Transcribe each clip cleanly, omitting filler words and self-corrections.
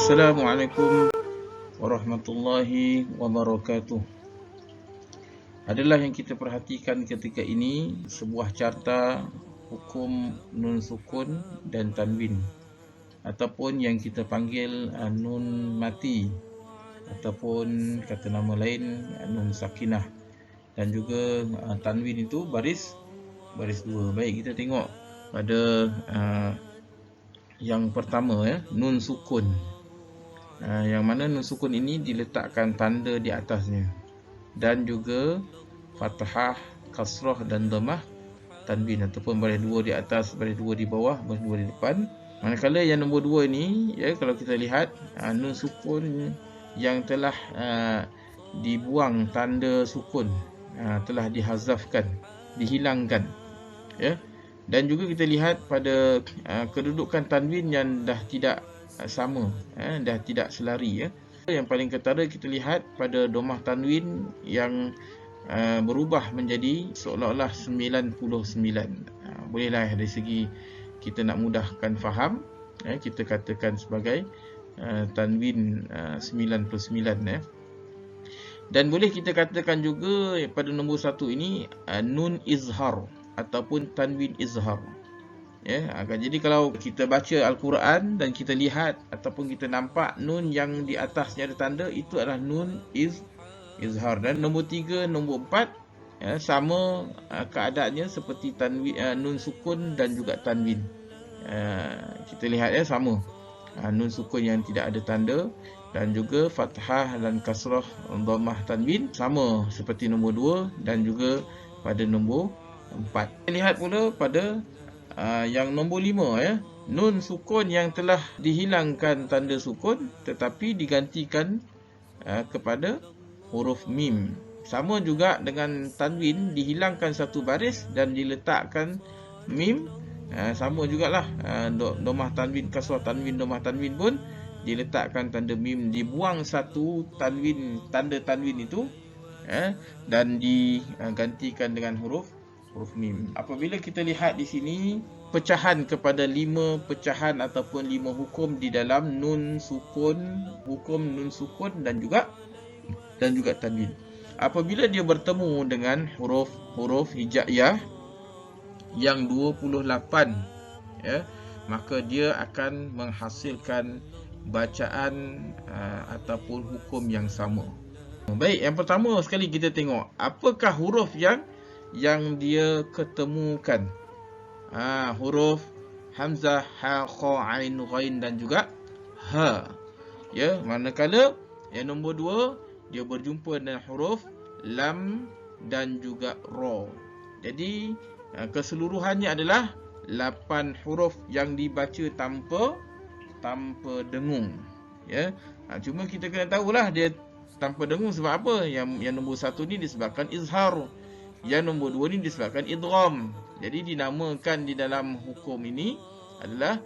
Assalamualaikum warahmatullahi wabarakatuh. Adalah yang kita perhatikan ketika ini sebuah carta hukum nun sukun dan tanwin, ataupun yang kita panggil nun mati, ataupun kata nama lain nun sakinah, dan juga tanwin itu baris dua. Baik, kita tengok pada yang pertama, nun sukun. Yang mana nun sukun ini diletakkan tanda di atasnya, dan juga fathah, kasrah dan dhammah tanwin, ataupun baris dua di atas, baris dua di bawah, baris dua di depan. Manakala yang nombor dua ini, kalau kita lihat nun sukun yang telah dibuang tanda sukun, telah dihazafkan, dihilangkan, dan juga kita lihat pada kedudukan tanwin yang dah tidak sama, dah tidak selari. Yang paling ketara kita lihat pada domah tanwin yang berubah menjadi seolah-olah 99. Bolehlah dari segi kita nak mudahkan faham, kita katakan sebagai tanwin 99. Dan boleh kita katakan juga pada nombor satu ini nun izhar ataupun tanwin izhar. Jadi kalau kita baca Al-Quran dan kita lihat ataupun kita nampak nun yang di atasnya ada tanda, itu adalah nun izhar. Dan nombor 3, nombor 4 sama keadaannya seperti tanwin, nun sukun dan juga tanwin. Kita lihat sama, nun sukun yang tidak ada tanda, dan juga fathah dan kasrah dhammah tanwin sama seperti nombor 2 dan juga pada nombor 4. Kita lihat pula pada yang nombor 5, nun sukun yang telah dihilangkan tanda sukun tetapi digantikan kepada huruf mim. Sama juga dengan tanwin, dihilangkan satu baris dan diletakkan mim. Sama jugalah domah tanwin, kasrah tanwin, domah tanwin pun diletakkan tanda mim, dibuang satu tanwin, tanda tanwin itu, dan digantikan dengan huruf mim. Apabila kita lihat di sini pecahan kepada 5 pecahan ataupun 5 hukum di dalam nun sukun, hukum nun sukun dan juga tanwin. Apabila dia bertemu dengan huruf hijaiyah yang 28, maka dia akan menghasilkan bacaan ataupun hukum yang sama. Baik, yang pertama sekali kita tengok apakah huruf yang dia ketemukan. Huruf hamzah, ha, kha, ain, ghain dan juga ha. Manakala yang nombor 2 dia berjumpa dengan huruf lam dan juga ra. Jadi keseluruhannya adalah 8 huruf yang dibaca tanpa dengung. Cuma kita kena tahulah dia tanpa dengung sebab apa. Yang nombor 1 ni disebabkan izhar, yang nombor 2 ni disebabkan idgham. Jadi dinamakan di dalam hukum ini adalah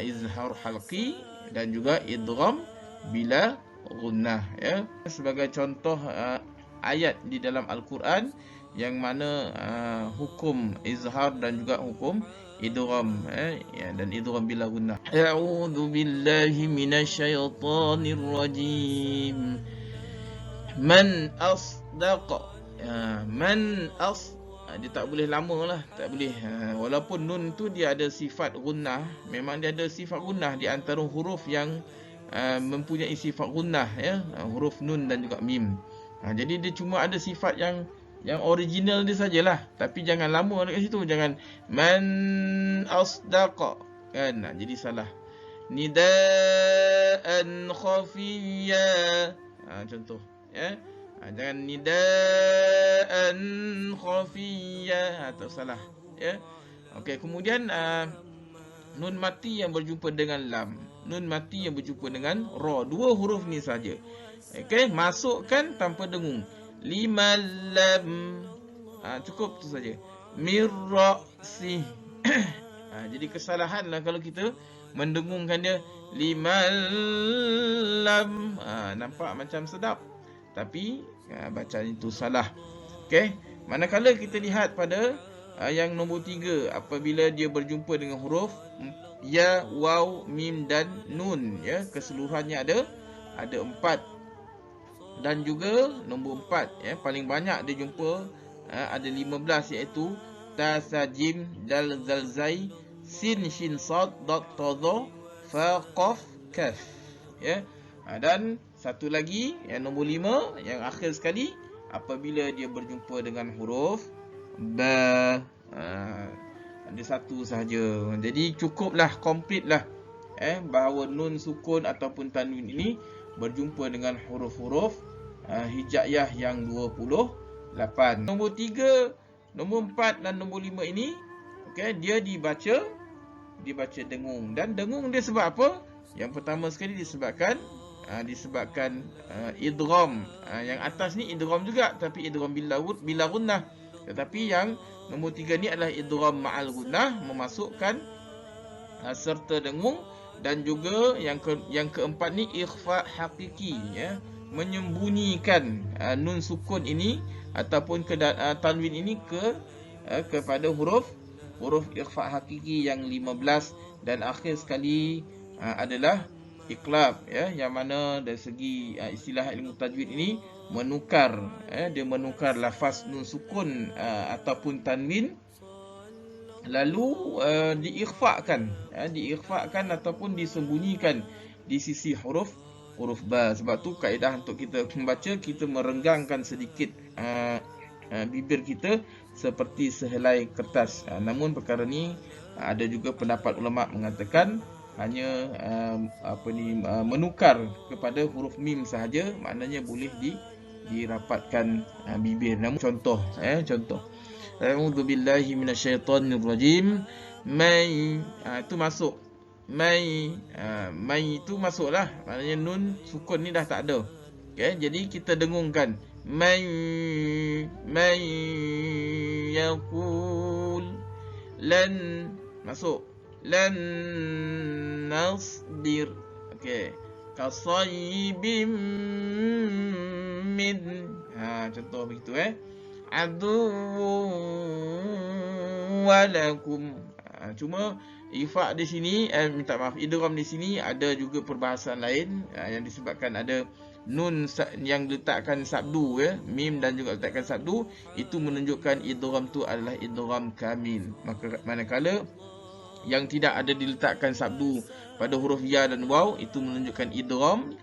izhar halqi dan juga idgham bila gunnah. Sebagai contoh ayat di dalam Al-Quran yang mana hukum izhar dan juga hukum idgham, dan idgham bila gunnah. A'udzu billahi minasyaitonir rajim. Man asdaqa. Dia tak boleh lama lah, tak boleh. Walaupun nun tu dia ada sifat gunnah, memang dia ada sifat gunnah di antara huruf yang mempunyai sifat gunnah, huruf nun dan juga mim. Jadi dia cuma ada sifat yang original dia sajalah, tapi jangan lama dekat situ, jangan man asdaqa, kan? Jadi salah. Nidaan khafiyya, contoh, jangan nidaan khafiyya, atau salah, Okey, kemudian nun mati yang berjumpa dengan lam, nun mati yang berjumpa dengan ra, 2 huruf ni saja. Okey, masukkan tanpa dengung. Lam, cukup tu saja. Mirrasi. Jadi kesalahanlah kalau kita mendengungkan dia lam. Nampak macam sedap, tapi bacaan itu salah. Okey, manakala kita lihat pada Yang nombor 3 apabila dia berjumpa dengan huruf ya, waw, mim dan nun, ya, keseluruhannya ada 4. Dan juga nombor 4, ya, paling banyak dia jumpa ada 15, iaitu ta, sa, jim, dal, zal, zai, sin, shin, sad, dad, ta, dha, fa, qaf, kaf, ya. Dan satu lagi yang nombor 5, yang akhir sekali, apabila dia berjumpa dengan huruf ba, ada satu sahaja. Jadi cukuplah, kompletlah bahawa nun sukun ataupun tanwin ini berjumpa dengan huruf-huruf hijaiyah yang 28. Nombor 3, nombor 4 dan nombor 5 ini, okey, dia dibaca dengung. Dan dengung dia sebab apa? Yang pertama sekali disebabkan idgham. Yang atas ni idgham juga, tapi idgham bila gunnah. Tetapi yang nombor 3 ni adalah idgham ma'al gunnah, memasukkan serta dengung. Dan juga yang keempat ni ikhfa hakiki, ya, menyembunyikan nun sukun ini ataupun tanwin ini kepada huruf ikhfa hakiki yang 15. Dan akhir sekali adalah iqlab, ya, yang mana dari segi istilah ilmu tajwid ini menukar, dia menukar lafaz nun sukun ataupun tanwin, lalu diikhfakan ataupun disembunyikan di sisi huruf ba. Sebab tu kaedah untuk kita membaca, kita merenggangkan sedikit bibir kita seperti sehelai kertas. Namun perkara ni ada juga pendapat ulama mengatakan hanya menukar kepada huruf mim sahaja, maknanya boleh dirapatkan bibir. Namun contoh. A'udzu billahi minasyaitonir rajim. Mai, itu masuk. Mai itu masuklah. Maknanya nun sukun ni dah tak ada. Okey, jadi kita dengungkan. Mai yaqul lan, masuk. Lan nasbir. Okey. Kasaybim min. Contoh begitu, adu walakum. Cuma ifak di sini, idgham di sini ada juga perbahasan lain yang disebabkan ada nun yang letakkan sabdu, mim dan juga letakkan sabdu, itu menunjukkan idgham tu adalah idgham kamil. Manakala yang tidak ada diletakkan sabdu pada huruf ya dan waw, itu menunjukkan idgham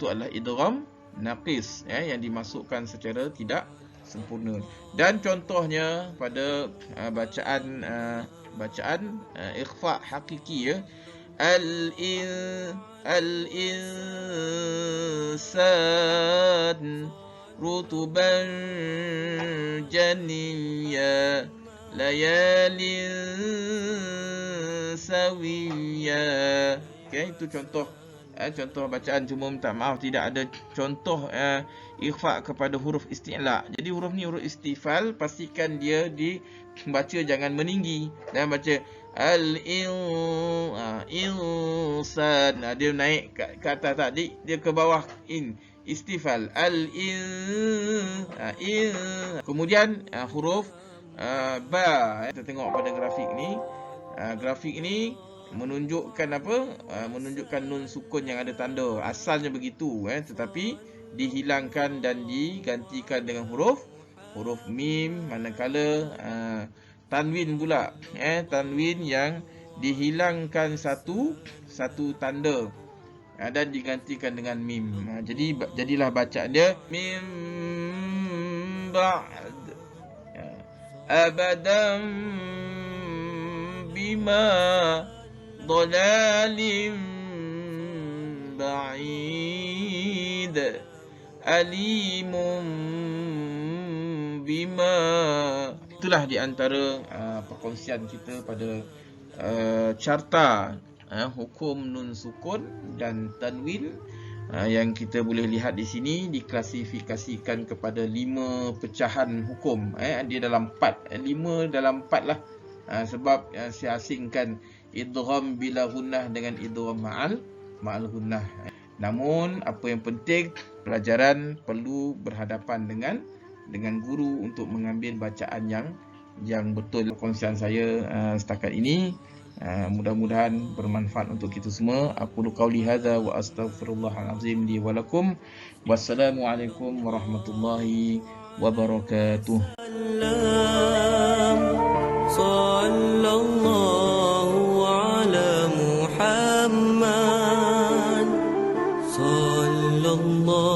tu adalah idgham naqis, yang dimasukkan secara tidak sempurna. Dan contohnya pada bacaan ikhfa hakiki, al-insan rutuban janiyya layalin sawiyya. Okey, itu contoh bacaan. Cuma minta maaf, tidak ada contoh ikhfa kepada huruf isti'la. Jadi huruf ni huruf istifal, pastikan dia dibaca jangan meninggi. Dan baca al-insan, dia naik ke atas tadi, dia ke bawah istifal. Kemudian huruf ba, kita tengok pada grafik ni. Grafik ini menunjukkan apa? Menunjukkan nun sukun yang ada tanda. Asalnya begitu, tetapi dihilangkan dan digantikan dengan huruf mim. Manakala tanwin pula, tanwin yang dihilangkan satu tanda dan digantikan dengan mim. Jadilah bacaan dia mim ba'd abadan bima dhalalim ba'id alimun bima. Itulah di antara perkongsian kita pada carta hukum nun sukun dan tanwin yang kita boleh lihat di sini diklasifikasikan kepada 5 pecahan hukum. Dia dalam 4, 5 dalam 4 lah. Sebab saya asingkan idgham bila gunnah dengan idgham ma'al gunnah. Namun apa yang penting, pelajaran perlu berhadapan dengan guru untuk mengambil bacaan yang betul perkongsian saya setakat ini. Mudah-mudahan bermanfaat untuk kita semua. Aqulu qauli hadza wa astaghfirullahal azim li wa lakum. Wassalamualaikum warahmatullahi wabarakatuh. Sallallahu ala Muhammad sallallahu